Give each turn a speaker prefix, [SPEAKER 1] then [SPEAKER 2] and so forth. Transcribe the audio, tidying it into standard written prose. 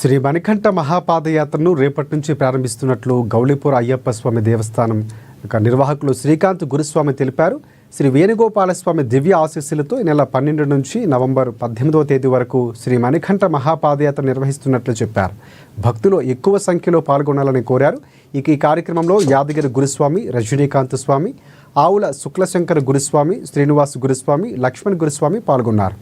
[SPEAKER 1] శ్రీ మణికంఠ మహాపాదయాత్రను రేపటి నుంచి ప్రారంభిస్తున్నట్లు గౌళిపూర్ అయ్యప్ప స్వామి దేవస్థానం నిర్వాహకులు శ్రీకాంత్ గురుస్వామి తెలిపారు. శ్రీ వేణుగోపాలస్వామి దివ్య ఆశీస్సులతో ఈ నెల 12 నుంచి నవంబర్ 18వ తేదీ వరకు శ్రీ మణికంఠ మహాపాదయాత్ర నిర్వహిస్తున్నట్లు చెప్పారు. భక్తులు ఎక్కువ సంఖ్యలో పాల్గొనాలని కోరారు. ఈ కార్యక్రమంలో యాదగిరి గురుస్వామి, రజనీకాంత్ స్వామి, ఆవుల శుక్లశంకర గురుస్వామి, శ్రీనివాస్ గురుస్వామి, లక్ష్మణ్ గురుస్వామి పాల్గొన్నారు.